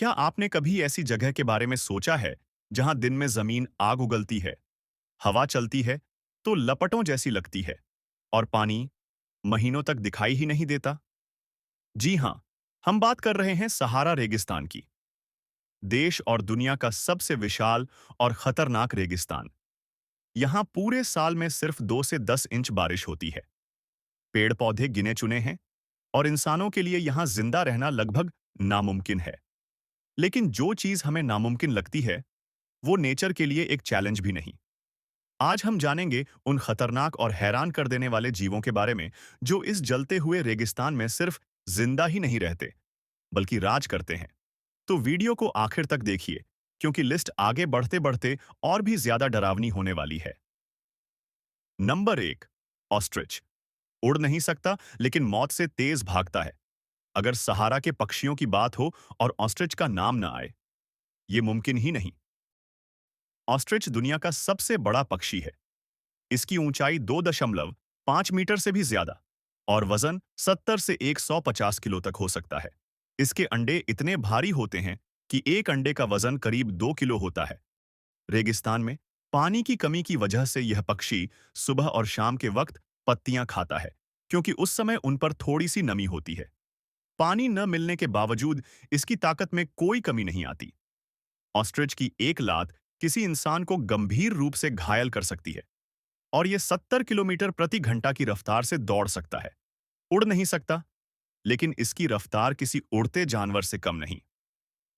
क्या आपने कभी ऐसी जगह के बारे में सोचा है जहां दिन में जमीन आग उगलती है, हवा चलती है तो लपटों जैसी लगती है और पानी महीनों तक दिखाई ही नहीं देता? जी हां, हम बात कर रहे हैं सहारा रेगिस्तान की। देश और दुनिया का सबसे विशाल और खतरनाक रेगिस्तान। यहां पूरे साल में सिर्फ 2 से 10 इंच बारिश होती है। पेड़ पौधे गिने चुने हैं और इंसानों के लिए यहां जिंदा रहना लगभग नामुमकिन है। लेकिन जो चीज हमें नामुमकिन लगती है, वो नेचर के लिए एक चैलेंज भी नहीं। आज हम जानेंगे उन खतरनाक और हैरान कर देने वाले जीवों के बारे में जो इस जलते हुए रेगिस्तान में सिर्फ जिंदा ही नहीं रहते, बल्कि राज करते हैं। तो वीडियो को आखिर तक देखिए, क्योंकि लिस्ट आगे बढ़ते बढ़ते और भी ज्यादा डरावनी होने वाली है। नंबर 1। ऑस्ट्रिच। उड़ नहीं सकता, लेकिन मौत से तेज भागता है। अगर सहारा के पक्षियों की बात हो और ऑस्ट्रिच का नाम ना आए, ये मुमकिन ही नहीं। ऑस्ट्रिच दुनिया का सबसे बड़ा पक्षी है। इसकी ऊंचाई 2.5 मीटर से भी ज्यादा और वजन 70 से 150 किलो तक हो सकता है। इसके अंडे इतने भारी होते हैं कि एक अंडे का वजन करीब 2 किलो होता है। रेगिस्तान में पानी की कमी की वजह से यह पक्षी सुबह और शाम के वक्त पत्तियां खाता है, क्योंकि उस समय उन पर थोड़ी सी नमी होती है। पानी न मिलने के बावजूद इसकी ताकत में कोई कमी नहीं आती। ऑस्ट्रिच की एक लात किसी इंसान को गंभीर रूप से घायल कर सकती है और यह 70 किलोमीटर प्रति घंटा की रफ्तार से दौड़ सकता है। उड़ नहीं सकता, लेकिन इसकी रफ्तार किसी उड़ते जानवर से कम नहीं।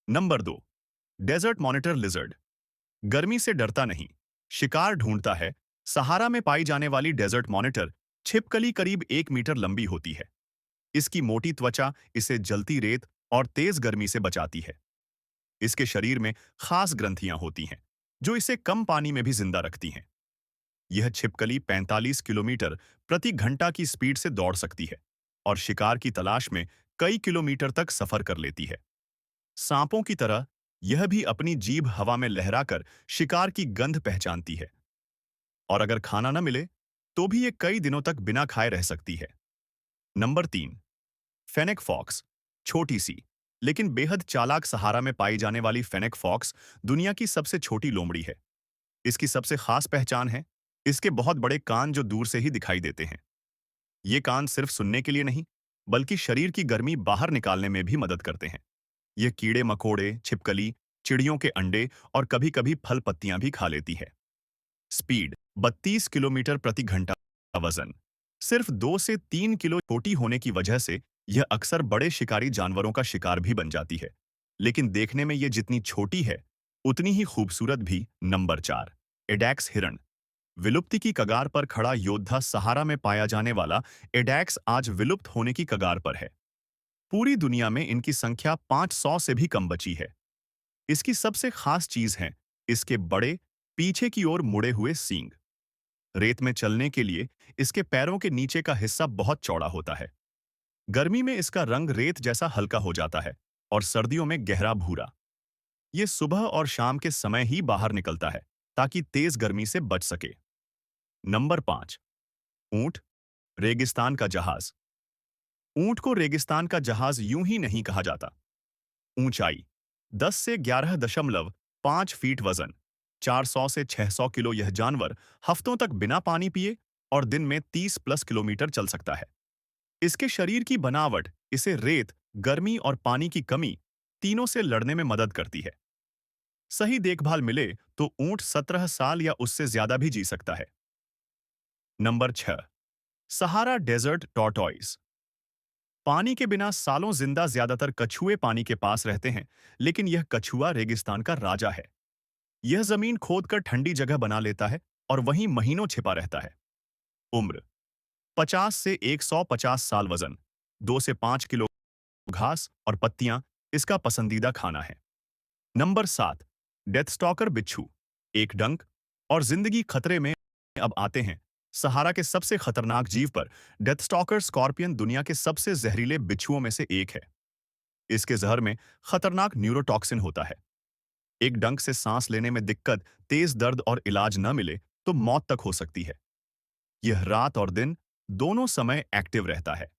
नंबर 2। Desert monitor lizard. गर्मी से डरता नहीं, शिकार ढूंढता है। सहारा में पाई जाने वाली डेजर्ट मॉनिटर छिपकली करीब 1 मीटर लंबी होती है। इसकी मोटी त्वचा इसे जलती रेत और तेज गर्मी से बचाती है। इसके शरीर में खास ग्रंथियां होती हैं, जो इसे कम पानी में भी जिंदा रखती हैं। यह छिपकली 45 किलोमीटर प्रति घंटा की स्पीड से दौड़ सकती है और शिकार की तलाश में कई किलोमीटर तक सफर कर लेती है। सांपों की तरह यह भी अपनी जीभ हवा में लहराकर शिकार की गंध पहचानती है और अगर खाना न मिले तो भी ये कई दिनों तक बिना खाए रह सकती है। नंबर 3। Fennec fox. छोटी सी लेकिन बेहद चालाक सहारा में पाई जाने वाली फेनेक फॉक्स दुनिया की सबसे छोटी लोमड़ी है। इसकी सबसे खास पहचान है इसके बहुत बड़े कान जो दूर से ही दिखाई देते हैं। ये कान सिर्फ सुनने के लिए नहीं, बल्कि शरीर की गर्मी बाहर निकालने में भी मदद करते हैं। ये कीड़े मकोड़े, छिपकली, चिड़ियों के अंडे और कभी-कभी फल पत्तियां भी खा लेती है। स्पीड 32 किलोमीटर प्रति घंटा। वजन सिर्फ 2 से 3 किलो छोटी होने की वजह से यह अक्सर बड़े शिकारी जानवरों का शिकार भी बन जाती है। लेकिन देखने में यह जितनी छोटी है, उतनी ही खूबसूरत भी। नंबर 4। एडैक्स हिरण। विलुप्ति की कगार पर खड़ा योद्धा सहारा में पाया जाने वाला एडैक्स आज विलुप्त होने की कगार पर है। पूरी दुनिया में इनकी संख्या 500 से भी कम बची है। इसकी सबसे खास चीज है इसके बड़े, पीछे की ओर मुड़े हुए सींग। रेत में चलने के लिए इसके पैरों के नीचे का हिस्सा बहुत चौड़ा होता है। गर्मी में इसका रंग रेत जैसा हल्का हो जाता है और सर्दियों में गहरा भूरा। ये सुबह और शाम के समय ही बाहर निकलता है ताकि तेज गर्मी से बच सके। नंबर 5। ऊंट, रेगिस्तान का जहाज। ऊंट को रेगिस्तान का जहाज यूं ही नहीं कहा जाता। ऊंचाई 10 से 11.5 फीट। वजन 400 से 600 किलो। यह जानवर हफ्तों तक बिना पानी पिए और दिन में 30 प्लस किलोमीटर चल सकता है। इसके शरीर की बनावट इसे रेत, गर्मी और पानी की कमी तीनों से लड़ने में मदद करती है। सही देखभाल मिले तो ऊंट 17 साल या उससे ज्यादा भी जी सकता है। नंबर 6। Sahara desert tortoise. पानी के बिना सालों जिंदा ज्यादातर कछुए पानी के पास रहते हैं, लेकिन यह कछुआ रेगिस्तान का राजा है। यह जमीन खोदकर ठंडी जगह बना लेता है और वहीं महीनों छिपा रहता है। उम्र 50 से 150 साल। वजन 2 से 5 किलो। घास और पत्तियां इसका पसंदीदा खाना है। नंबर 7। डेथ स्टॉकर बिच्छू। एक डंक और जिंदगी खतरे में। अब आते हैं सहारा के सबसे खतरनाक जीव पर। डेथ स्टॉकर स्कॉर्पियन दुनिया के सबसे जहरीले बिच्छुओं में से एक है। इसके जहर में खतरनाक न्यूरोटॉक्सिन होता है। एक डंक से सांस लेने में दिक्कत, तेज दर्द और इलाज न मिले तो मौत तक हो सकती है। यह रात और दिन दोनों समय एक्टिव रहता है।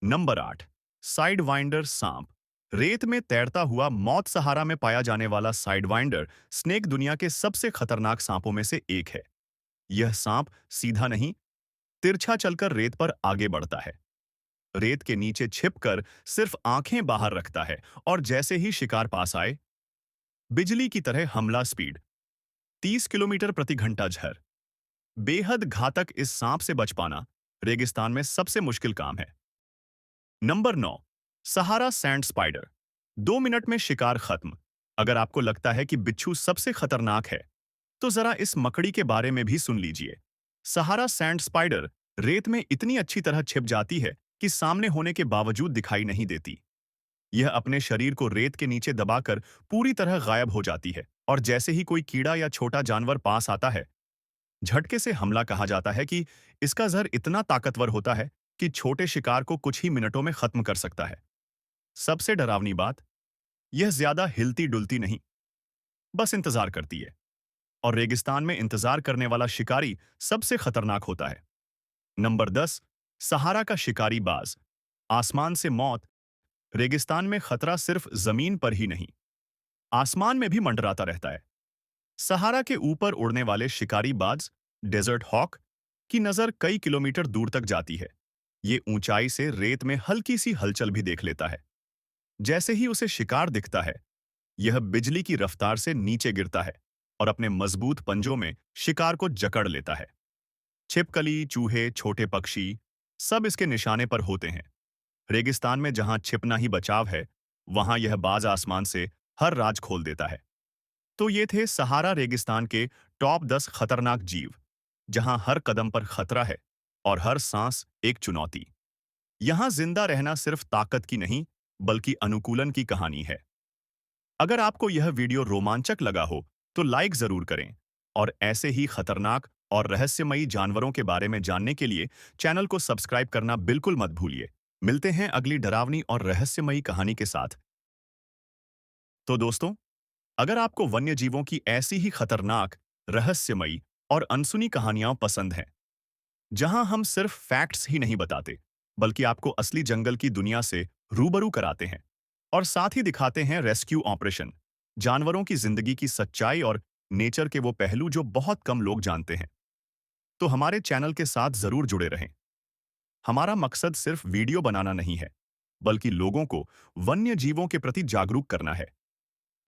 नंबर 8। साइड वाइंडर सांप। रेत में तैरता हुआ मौत सहारा में पाया जाने वाला साइडवाइंडर स्नेक दुनिया के सबसे खतरनाक सांपों में से एक है। यह सांप सीधा नहीं, तिरछा चलकर रेत पर आगे बढ़ता है। रेत के नीचे छिपकर सिर्फ आंखें बाहर रखता है और जैसे ही शिकार पास आए, बिजली की तरह हमला स्पीड, 30 किलोमीटर प्रति घंटा झर। बेहद घातक इस सांप से बच पाना रेगिस्तान में सबसे मुश्किल काम है। नंबर 9, सहारा सैंड स्पाइडर। 2 मिनट में शिकार खत्म। अगर आपको लगता है कि बिच्छू सबसे खतरनाक है, तो जरा इस मकड़ी के बारे में भी सुन लीजिए। सहारा सैंड स्पाइडर रेत में इतनी अच्छी तरह छिप जाती है कि सामने होने के बावजूद दिखाई नहीं देती। यह अपने शरीर को रेत के नीचे दबाकर पूरी तरह गायब हो जाती है और जैसे ही कोई कीड़ा या छोटा जानवर पास आता है, झटके से हमला। कहा जाता है कि इसका जहर इतना ताकतवर होता है कि छोटे शिकार को कुछ ही मिनटों में खत्म कर सकता है। सबसे डरावनी बात, यह ज्यादा हिलती डुलती नहीं, बस इंतजार करती है। और रेगिस्तान में इंतजार करने वाला शिकारी सबसे खतरनाक होता है। नंबर 10, सहारा का शिकारी बाज। आसमान से मौत। रेगिस्तान में खतरा सिर्फ जमीन पर ही नहीं, आसमान में भी मंडराता रहता है। सहारा के ऊपर उड़ने वाले शिकारी बाज, डेजर्ट हॉक, की नजर कई किलोमीटर दूर तक जाती है। ये ऊंचाई से रेत में हल्की सी हलचल भी देख लेता है। जैसे ही उसे शिकार दिखता है, यह बिजली की रफ्तार से नीचे गिरता है और अपने मजबूत पंजों में शिकार को जकड़ लेता है। छिपकली, चूहे, छोटे पक्षी, सब इसके निशाने पर होते हैं। रेगिस्तान में जहां छिपना ही बचाव है, वहां यह बाज आसमान से हर राज खोल देता है। तो ये थे सहारा रेगिस्तान के टॉप 10 खतरनाक जीव, जहां हर कदम पर खतरा है और हर सांस एक चुनौती। यहां जिंदा रहना सिर्फ ताकत की नहीं, बल्कि अनुकूलन की कहानी है। अगर आपको यह वीडियो रोमांचक लगा हो, तो लाइक जरूर करें और ऐसे ही खतरनाक और रहस्यमयी जानवरों के बारे में जानने के लिए चैनल को सब्सक्राइब करना बिल्कुल मत भूलिए। मिलते हैं अगली डरावनी और रहस्यमयी कहानी के साथ। तो दोस्तों, अगर आपको वन्य जीवों की ऐसी ही खतरनाक, रहस्यमयी और अनसुनी कहानियां पसंद हैं, जहां हम सिर्फ फैक्ट्स ही नहीं बताते, बल्कि आपको असली जंगल की दुनिया से रूबरू कराते हैं और साथ ही दिखाते हैं रेस्क्यू ऑपरेशन, जानवरों की जिंदगी की सच्चाई और नेचर के वो पहलू जो बहुत कम लोग जानते हैं, तो हमारे चैनल के साथ जरूर जुड़े रहें। हमारा मकसद सिर्फ वीडियो बनाना नहीं है, बल्कि लोगों को वन्य जीवों के प्रति जागरूक करना है।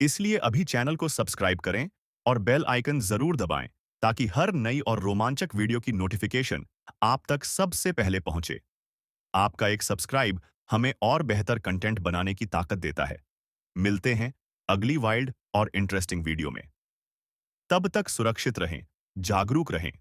इसलिए अभी चैनल को सब्सक्राइब करें और बेल आइकन जरूर दबाएं, ताकि हर नई और रोमांचक वीडियो की नोटिफिकेशन आप तक सबसे पहले पहुंचे। आपका एक सब्सक्राइब हमें और बेहतर कंटेंट बनाने की ताकत देता है। मिलते हैं अगली वाइल्ड और इंटरेस्टिंग वीडियो में। तब तक सुरक्षित रहें, जागरूक रहें।